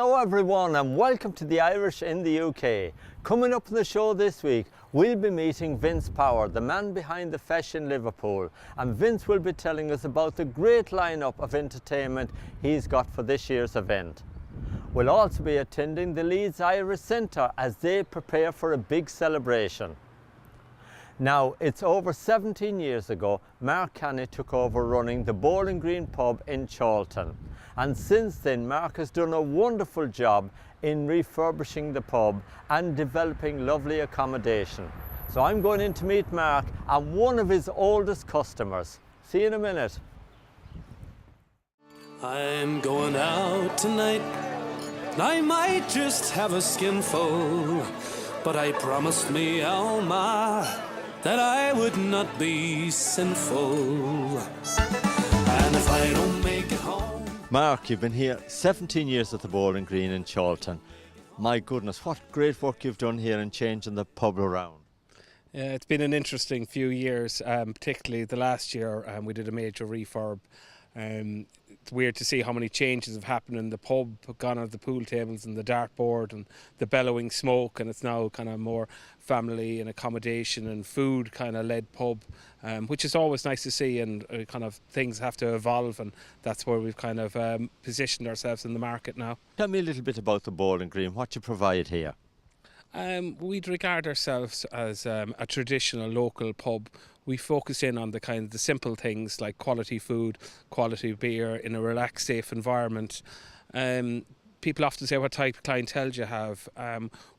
Hello everyone and welcome to the Irish in the UK. Coming up on the show this week, we'll be meeting Vince Power, the man behind the Feis in Liverpool. And Vince will be telling us about the great lineup of entertainment he's got for this year's event. We'll also be attending the Leeds Irish Centre as they prepare for a big celebration. Now, it's over 17 years ago, Mark Canny took over running the Bowling Green pub in Chorlton. And since then, Mark has done a wonderful job in refurbishing the pub and developing lovely accommodation. So I'm going in to meet Mark and one of his oldest customers. See you in a minute. I'm going out tonight. I might just have a skinful, but I promised me Alma that I would not be sinful. And if I don't make it home... Mark, you've been here 17 years at the Bowling Green in Chorlton. My goodness, what great work you've done here in changing the pub around. Yeah, it's been an interesting few years, particularly the last year we did a major refurb. It's weird to see how many changes have happened in the pub, gone out of the pool tables and the dartboard and the bellowing smoke, and it's now kind of more family and accommodation and food kind of led pub, which is always nice to see, and kind of things have to evolve, and that's where we've kind of positioned ourselves in the market now. Tell me a little bit about the Bowling Green, what you provide here. We'd regard ourselves as a traditional local pub. We focus in on the simple things like quality food, quality beer in a relaxed, safe environment. People often say, what type of clientele do you have?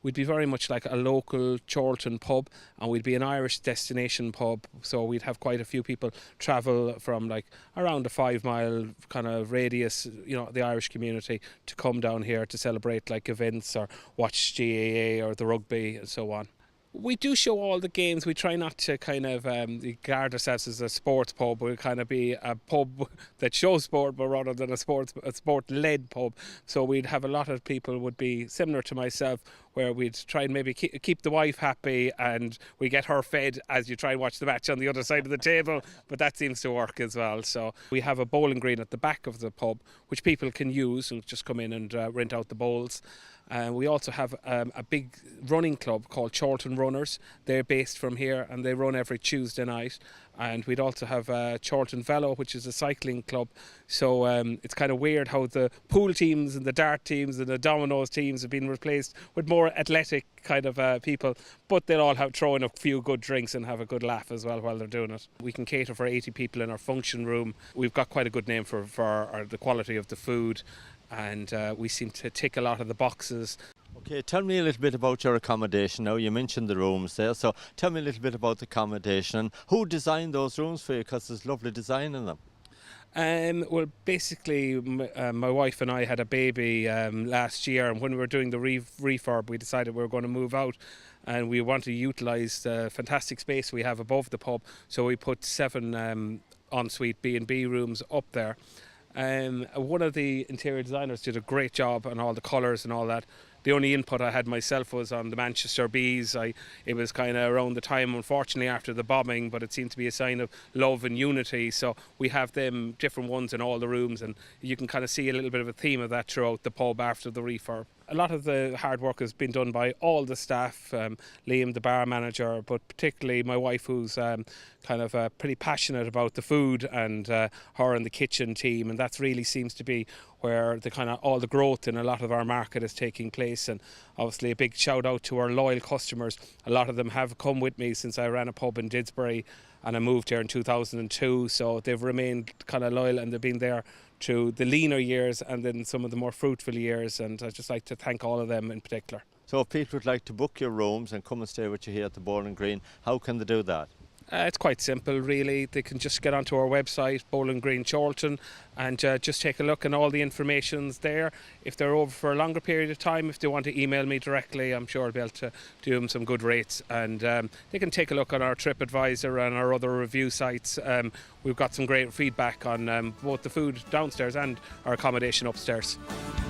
We'd be very much like a local Chorlton pub, and we'd be an Irish destination pub. So we'd have quite a few people travel from like around a 5-mile kind of radius, you know, the Irish community, to come down here to celebrate like events or watch GAA or the rugby and so on. We do show all the games. We try not to kind of regard ourselves as a sports pub. We'll kind of be a pub that shows sport, but rather than a sport-led pub. So we'd have a lot of people would be similar to myself, where we'd try and maybe keep the wife happy, and we get her fed as you try and watch the match on the other side of the table. But that seems to work as well. So we have a bowling green at the back of the pub, which people can use and just come in and rent out the bowls. We also have a big running club called Chorlton Runners. They're based from here and they run every Tuesday night. And we'd also have Chorlton Velo, which is a cycling club. So it's kind of weird how the pool teams and the dart teams and the dominoes teams have been replaced with more athletic kind of people. But they'll all throw in a few good drinks and have a good laugh as well while they're doing it. We can cater for 80 people in our function room. We've got quite a good name for the quality of the food. And we seem to tick a lot of the boxes. Okay, tell me a little bit about your accommodation now. You mentioned the rooms there, so tell me a little bit about the accommodation and who designed those rooms for you, because there's lovely design in them. Well, basically, my wife and I had a baby last year, and when we were doing the refurb, we decided we were going to move out, and we want to utilise the fantastic space we have above the pub, so we put 7 ensuite B&B rooms up there. One of the interior designers did a great job on all the colours and all that. The only input I had myself was on the Manchester Bees. It was kind of around the time, unfortunately, after the bombing, but it seemed to be a sign of love and unity. So we have them, different ones in all the rooms, and you can kind of see a little bit of a theme of that throughout the pub after the refurb. A lot of the hard work has been done by all the staff, Liam, the bar manager, but particularly my wife, who's kind of pretty passionate about the food, and her and the kitchen team, and that really seems to be where the kind of all the growth in a lot of our market is taking place. And obviously a big shout out to our loyal customers. A lot of them have come with me since I ran a pub in Didsbury, and I moved here in 2002, so they've remained kind of loyal, and they've been there through the leaner years and then some of the more fruitful years, and I'd just like to thank all of them in particular. So if people would like to book your rooms and come and stay with you here at the Bowling Green, how can they do that? It's quite simple, really. They can just get onto our website, Bowling Green Chorlton, and just take a look, and all the information's there. If they're over for a longer period of time, if they want to email me directly, I'm sure I'll be able to do them some good rates. And they can take a look on our TripAdvisor and our other review sites. We've got some great feedback on both the food downstairs and our accommodation upstairs.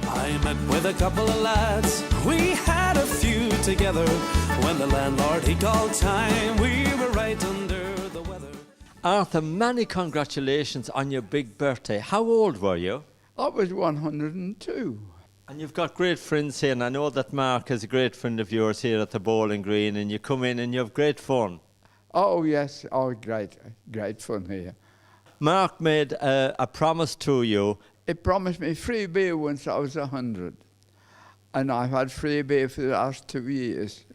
I met with a couple of lads, we had a few together. When the landlord he called time, we were right under the weather. Arthur, many congratulations on your big birthday. How old were you? I was 102. And you've got great friends here, and I know that Mark is a great friend of yours here at the bowling green, and you come in and you have great fun. Oh, yes. Oh, great fun here. Mark made a promise to you. He promised me free beer once I was 100. And I've had free beer for the last 2 years.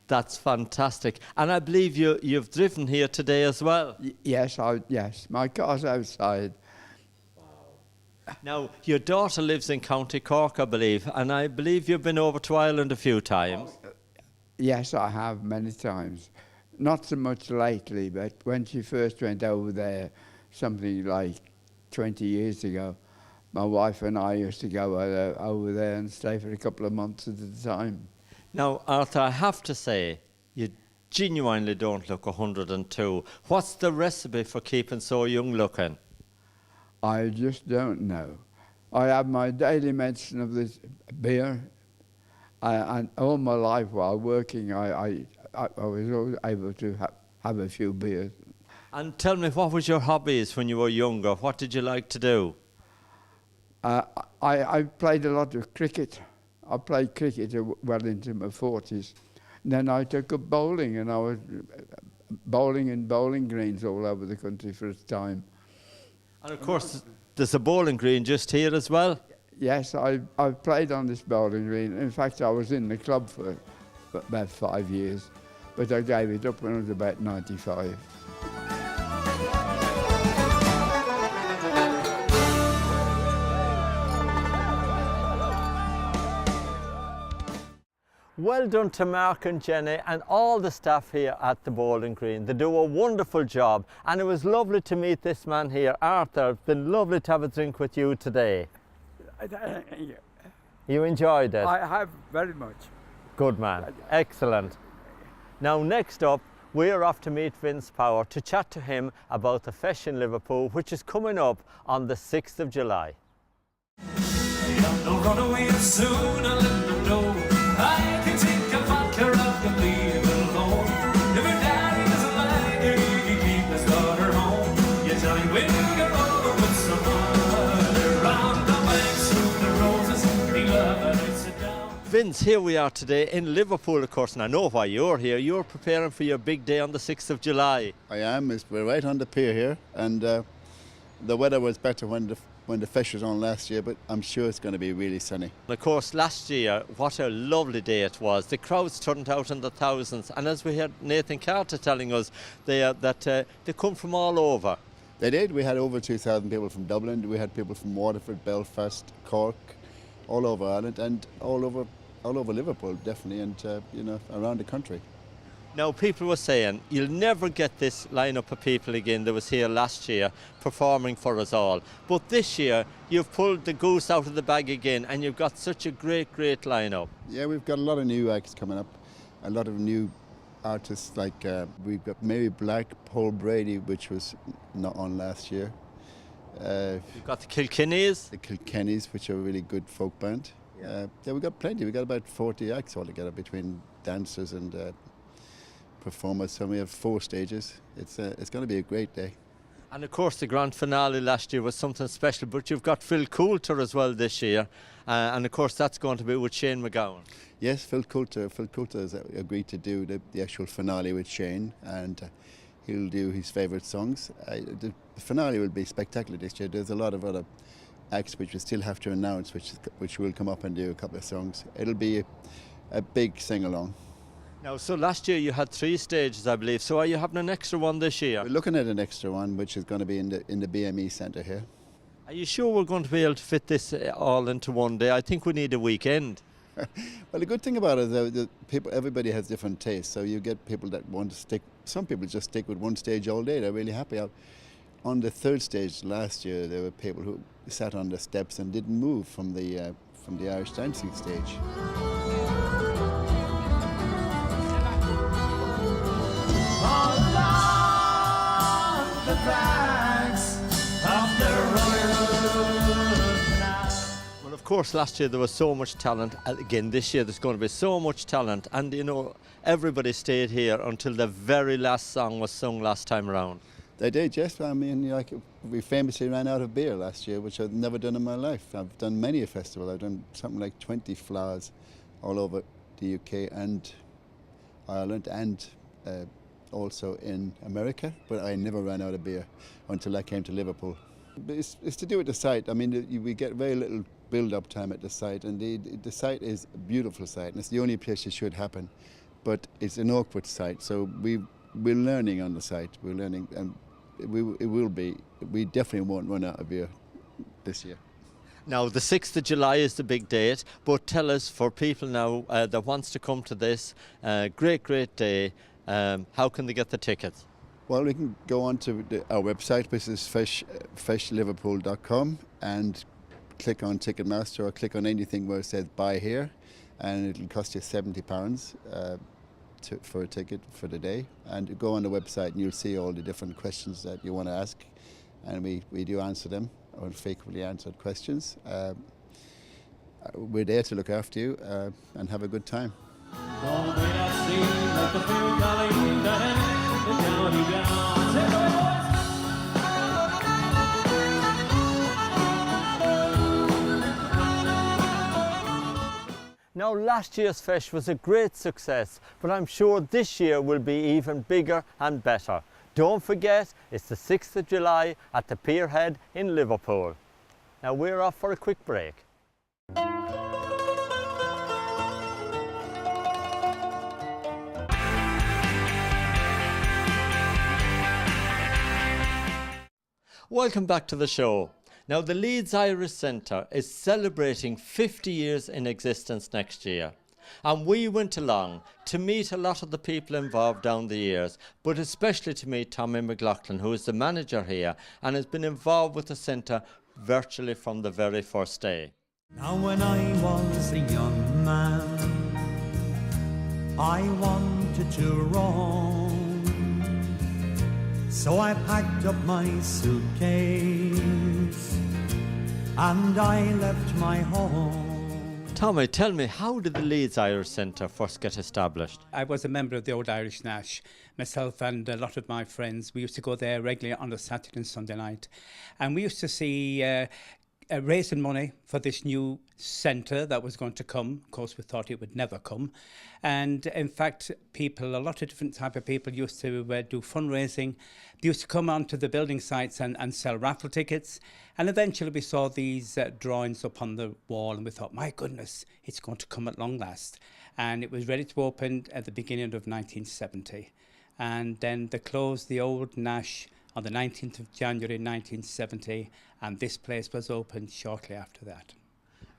That's fantastic. And I believe you've driven here today as well. Yes, my car's outside. Now, your daughter lives in County Cork, I believe, and I believe you've been over to Ireland a few times. Yes, I have many times. Not so much lately, but when she first went over there, something like 20 years ago, my wife and I used to go over there and stay for a couple of months at a time. Now, Arthur, I have to say, you genuinely don't look 102. What's the recipe for keeping so young looking? I just don't know. I have my daily medicine of this beer, and all my life while working, I was always able to have a few beers. And tell me, what was your hobbies when you were younger? What did you like to do? I played a lot of cricket. I played cricket well into my 40s. Then I took up bowling, and I was bowling in bowling greens all over the country for a time. And of course, there's a bowling green just here as well. Yes, I've played on this bowling green. In fact, I was in the club for about 5 years, but I gave it up when I was about 95. Well done to Mark and Jenny and all the staff here at the bowling green. They do a wonderful job, and it was lovely to meet this man here, Arthur. It's been lovely to have a drink with you today. You enjoyed it? I have very much. Good man, excellent. Now next up, we are off to meet Vince Power to chat to him about the Feis in Liverpool, which is coming up on the 6th of July. Don't run away soon and let them know I can take a vodka up and leave it alone. If your daddy doesn't like it, you can keep his daughter home. You join with your brother with some water round the banks through the roses. He love and I sit down. Vince, here we are today in Liverpool, of course, and I know why you're here. You're preparing for your big day on the 6th of July. I am. We're right on the pier here, and the weather was better when the Feis was on last year, but I'm sure it's going to be really sunny. And of course, last year, what a lovely day it was. The crowds turned out in the thousands, and as we heard Nathan Carter telling us, they come from all over. They did. We had over 2,000 people from Dublin. We had people from Waterford, Belfast, Cork, all over Ireland, and all over Liverpool, definitely, and around the country. Now, people were saying, you'll never get this lineup of people again that was here last year performing for us all. But this year, you've pulled the goose out of the bag again, and you've got such a great lineup. Yeah, we've got a lot of new acts coming up, a lot of new artists, like we've got Mary Black, Paul Brady, which was not on last year. You've got the Kilkennys. The Kilkennys, which are a really good folk band. Yeah, we've got plenty. We've got about 40 acts altogether between dancers and performers, so we have 4 stages. It's going to be a great day. And of course the grand finale last year was something special, but you've got Phil Coulter as well this year, and of course that's going to be with Shane MacGowan. Yes, Phil Coulter has agreed to do the actual finale with Shane, and he'll do his favourite songs. The finale will be spectacular this year. There's a lot of other acts which we still have to announce, which will come up and do a couple of songs. It'll be a big sing-along. Now, so last year you had 3 stages, I believe. So are you having an extra one this year? We're looking at an extra one, which is going to be in the BME Centre here. Are you sure we're going to be able to fit this all into one day? I think we need a weekend. Well, the good thing about it is that everybody has different tastes. So you get people that want to stick. Some people just stick with one stage all day. They're really happy. On the 3rd stage last year, there were people who sat on the steps and didn't move from the Irish dancing stage. Well, of course, last year there was so much talent. Again, this year there's going to be so much talent, and everybody stayed here until the very last song was sung last time around. They did, yes. I mean, like, we famously ran out of beer last year, which I've never done in my life. I've done many a festival. I've done something like 20 flowers all over the UK and Ireland and also in America, but I never ran out of beer until I came to Liverpool. But it's to do with the site. I mean, we get very little build-up time at the site, and the site is a beautiful site, and it's the only place it should happen. But it's an awkward site, so we're learning on the site. We're learning, and we definitely won't run out of beer this year. Now, the 6th of July is the big date, but tell us, for people now that wants to come to this great day, how can they get the tickets? Well, we can go on to our website, which is feisliverpool.com, and click on Ticketmaster or click on anything where it says buy here, and it'll cost you £70 for a ticket for the day. And go on the website and you'll see all the different questions that you want to ask, and we do answer them, or frequently answered questions. We're there to look after you and have a good time. Now, last year's Feis was a great success, but I'm sure this year will be even bigger and better. Don't forget, it's the 6th of July at the Pier Head in Liverpool. Now, we're off for a quick break. Welcome back to the show. Now, the Leeds Irish Centre is celebrating 50 years in existence next year. And we went along to meet a lot of the people involved down the years, but especially to meet Tommy McLaughlin, who is the manager here and has been involved with the centre virtually from the very first day. Now when I was a young man, I wanted to roam. So I packed up my suitcase and I left my home. Tommy, tell me, how did the Leeds Irish Centre first get established? I was a member of the Old Irish Nash. Myself and a lot of my friends, we used to go there regularly on a Saturday and Sunday night. And we used to see raising money for this new centre that was going to come. Of course, we thought it would never come. And in fact, a lot of different type of people used to do fundraising. They used to come onto the building sites and sell raffle tickets. And eventually we saw these drawings up on the wall and we thought, my goodness, it's going to come at long last. And it was ready to open at the beginning of 1970. And then they closed the Old Nash on the 19th of January 1970, and this place was opened shortly after that.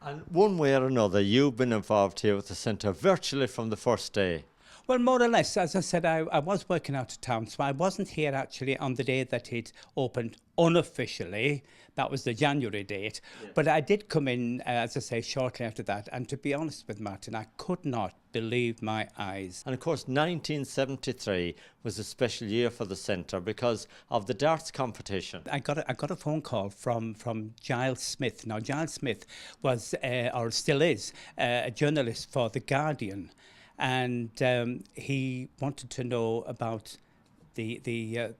And one way or another, you've been involved here with the centre virtually from the first day. Well, more or less. As I said, I was working out of town, so I wasn't here actually on the day that it opened unofficially. That was the January date. Yeah. But I did come in, as I say, shortly after that. And to be honest with Martin, I could not believe my eyes. And of course, 1973 was a special year for the centre because of the darts competition. I got a phone call from Giles Smith. Now, Giles Smith was, or still is, a journalist for The Guardian. And he wanted to know about the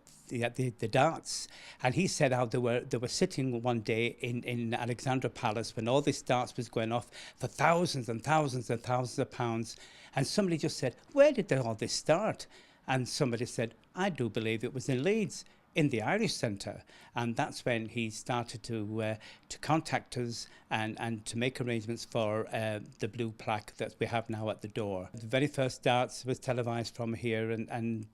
darts, and he said how they were sitting one day in Alexandra Palace when all this darts was going off for thousands and thousands and thousands of pounds, and somebody just said, where did all this start? And somebody said, I do believe it was in Leeds, in the Irish Centre. And that's when he started to contact us and to make arrangements for the blue plaque that we have now at the door. The very first darts was televised from here, and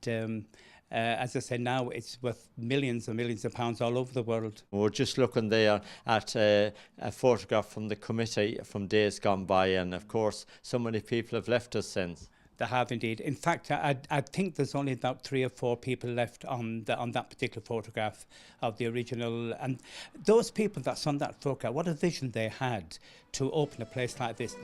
as I say, now it's worth millions and millions of pounds all over the world. We're just looking there at a photograph from the committee from days gone by, and of course so many people have left us since. They have indeed. In fact, I think there's only about 3 or 4 people left on that particular photograph of the original. And those people that's on that photograph, what a vision they had to open a place like this.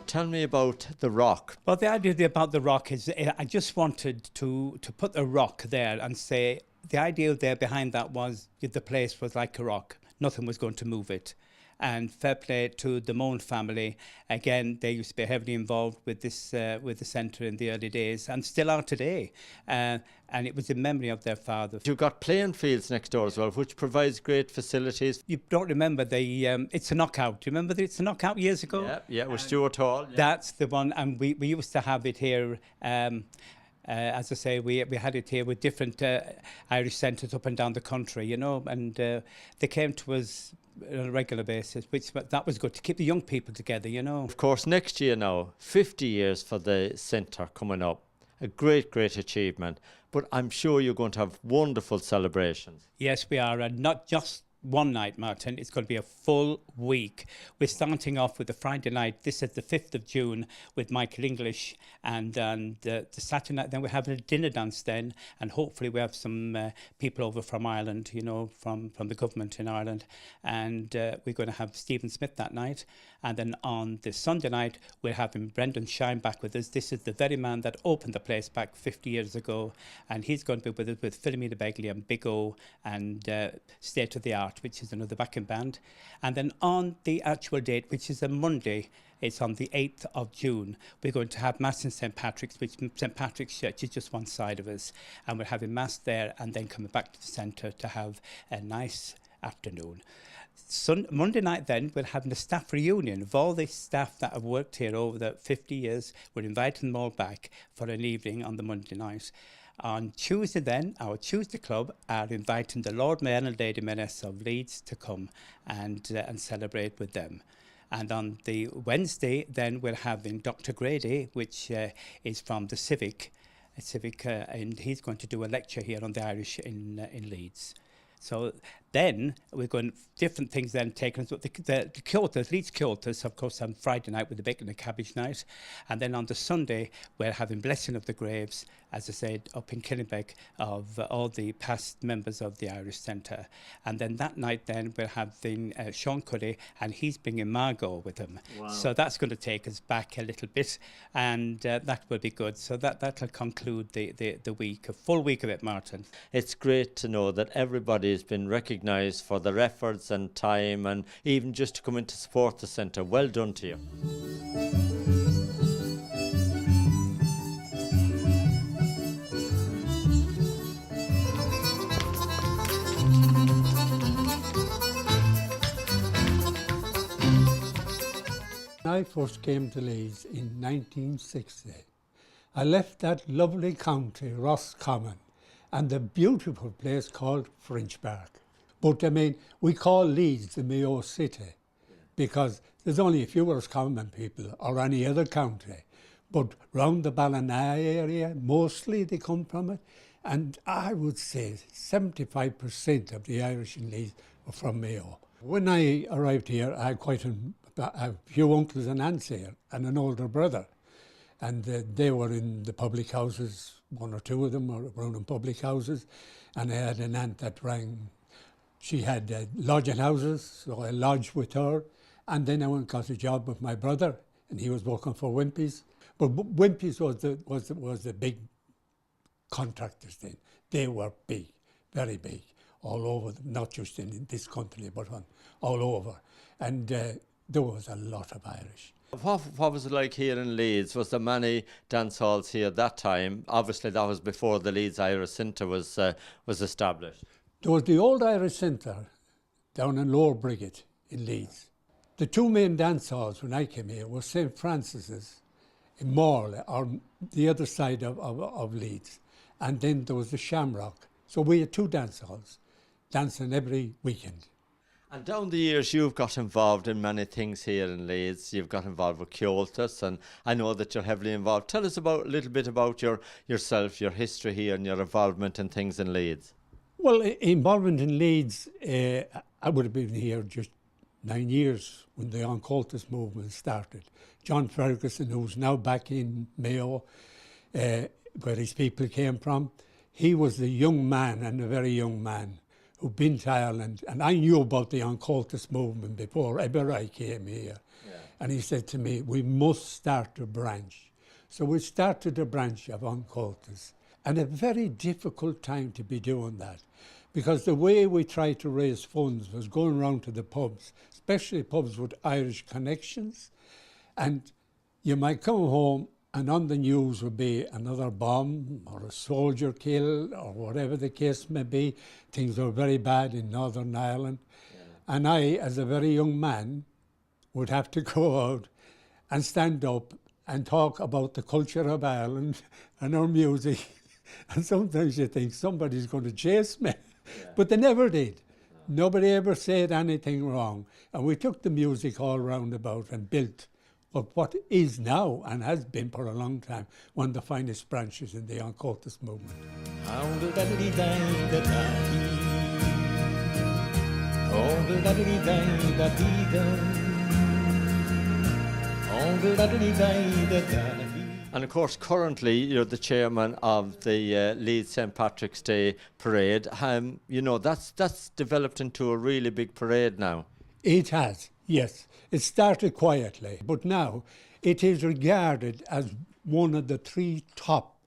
Tell me about the rock. Well, the idea about the rock is I just wanted to put a rock there and say, the idea there behind that was that the place was like a rock. Nothing was going to move it. And fair play to the Moan family. Again, they used to be heavily involved with this, with the centre in the early days, and still are today. And it was in memory of their father. You've got playing fields next door as well, which provides great facilities. You don't remember the It's a Knockout. Do you remember the It's a Knockout years ago? Yeah, with Stuart Hall. Yeah. That's the one, and we used to have it here. As I say, we had it here with different Irish centres up and down the country, you know, and they came to us on a regular basis, that was good to keep the young people together, you know. Of course, next year now, 50 years for the centre coming up. A great, great achievement. But I'm sure you're going to have wonderful celebrations. Yes, we are, and not just one night, Martin. It's going to be a full week. We're starting off with the Friday night. This is the 5th of June with Michael English, and the Saturday night. Then we're having a dinner dance then, and hopefully we have some people over from Ireland, you know, from the government in Ireland, and we're going to have Stephen Smith that night. And then on the Sunday night, we're having Brendan Shine back with us. This is the very man that opened the place back 50 years ago, and he's going to be with us with Philomena Begley and Big O and State of the Art, which is another backing band. And then on the actual date, which is a Monday, it's on the 8th of June, we're going to have Mass in St. Patrick's, which St. Patrick's Church is just one side of us. And we're having Mass there and then coming back to the centre to have a nice afternoon. Monday night then, we're having a staff reunion of all the staff that have worked here over the 50 years. We're inviting them all back for an evening on the Monday night. On Tuesday then, our Tuesday club are inviting the Lord Mayor and Lady Mayoress of Leeds to come and celebrate with them. And on the Wednesday then, we're having Dr. Grady, which is from the Civic, and he's going to do a lecture here on the Irish in Leeds. So then we're going different things then taken us. The Chorlton, Leeds Chorlton, of course, on Friday night with the bacon and cabbage night. And then on the Sunday, we're having Blessing of the Graves, as I said, up in Killinbeck, of all the past members of the Irish Centre. And then that night then, we're having Sean Cuddy, and he's bringing Margot with him. Wow. So that's going to take us back a little bit, and that will be good. So that'll conclude the week, a full week of it, Martin. It's great to know that everybody has been recognised for their efforts and time, and even just to come in to support the centre. Well done to you. When I first came to Leeds in 1960, I left that lovely county, Roscommon, and the beautiful place called French Park. But I mean, we call Leeds the Mayo City because there's only a few Roscommon people or any other county. But round the Ballina area, mostly they come from it. And I would say 75% of the Irish in Leeds were from Mayo. When I arrived here, I had quite a few uncles and aunts here and an older brother. And they were in the public houses, one or two of them were around in public houses. And I had an aunt that ran, she had lodging houses, so I lodged with her. And then I went and got a job with my brother, and he was working for Wimpy's. But Wimpy's was the big contractors then. They were big, very big, all over, not just in this country, but all over. And there was a lot of Irish. What was it like here in Leeds? Was there many dance halls here at that time? Obviously, that was before the Leeds Irish Centre was established. There was the old Irish Centre down in Lower Brigate in Leeds. The two main dance halls when I came here were St. Francis's in Morley, on the other side of Leeds. And then there was the Shamrock. So we had two dance halls, dancing every weekend. And down the years, you've got involved in many things here in Leeds. You've got involved with Chorlton, and I know that you're heavily involved. Tell us a little bit about yourself, your history here, and your involvement in things in Leeds. Well, involvement in Leeds, I would have been here just 9 years when the Chorlton movement started. John Ferguson, who's now back in Mayo, where his people came from, he was the young man, and a very young man, who'd been to Ireland, and I knew about the Chorlton movement before ever I came here. Yeah. And he said to me, we must start a branch. So we started a branch of Chorlton, And a very difficult time to be doing that, because the way we tried to raise funds was going around to the pubs, especially pubs with Irish connections, and you might come home and on the news would be another bomb or a soldier killed or whatever the case may be. Things were very bad in Northern Ireland. Yeah. And I, as a very young man, would have to go out and stand up and talk about the culture of Ireland and our music. And sometimes you think somebody's going to chase me. Yeah. But they never did. No. Nobody ever said anything wrong. And we took the music all round about and built what is now and has been for a long time one of the finest branches in the Uncoutus movement. And of course, currently you're the chairman of the Leeds St. Patrick's Day Parade. You know, that's developed into a really big parade now. It has, yes. It started quietly, but now it is regarded as one of the 3 top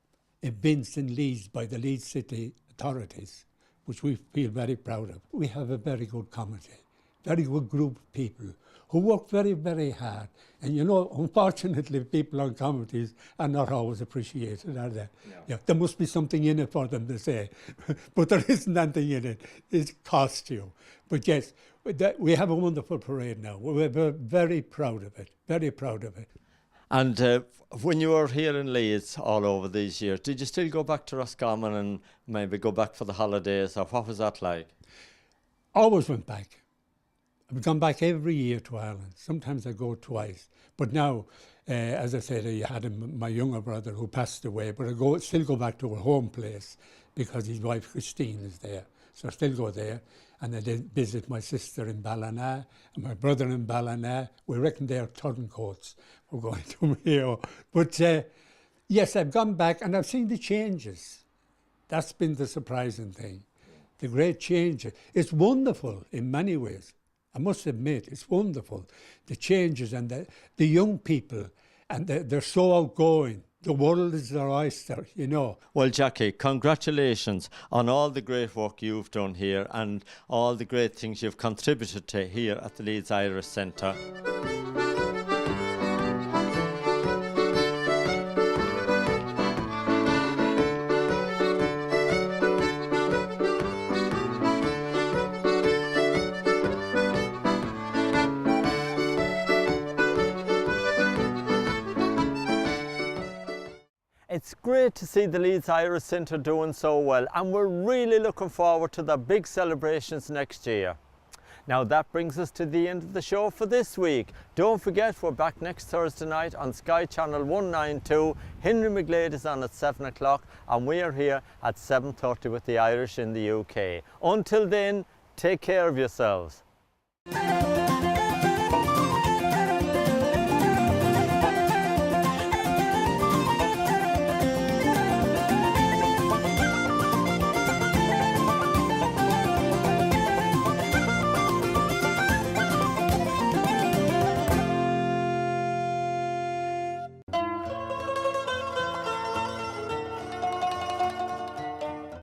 events in Leeds by the Leeds City authorities, which we feel very proud of. We have a very good committee, very good group of people who work very, very hard. And you know, unfortunately, people on committees are not always appreciated, are they? No. Yeah, there must be something in it for them to say, but there isn't anything in it. It costs you. But yes, we have a wonderful parade now. We're very proud of it, very proud of it. And when you were here in Leeds all over these years, did you still go back to Roscommon and maybe go back for the holidays, or what was that like? Always went back. I've gone back every year to Ireland. Sometimes I go twice. But now, as I said, I had my younger brother who passed away, but I still go back to our home place because his wife Christine is there. So I still go there. And I did visit my sister in Ballina and my brother in Ballina. We reckon they're turncoats. We're going to Mayo. But yes, I've gone back and I've seen the changes. That's been the surprising thing. The great changes. It's wonderful in many ways. I must admit, it's wonderful. The changes and the young people, and they're so outgoing. The world is their oyster, you know. Well, Jackie, congratulations on all the great work you've done here and all the great things you've contributed to here at the Leeds Irish Centre. It's great to see the Leeds Irish Centre doing so well, and we're really looking forward to the big celebrations next year. Now that brings us to the end of the show for this week. Don't forget, we're back next Thursday night on Sky Channel 192. Henry McGlade is on at 7 o'clock and we are here at 7:30 with the Irish in the UK. Until then, take care of yourselves.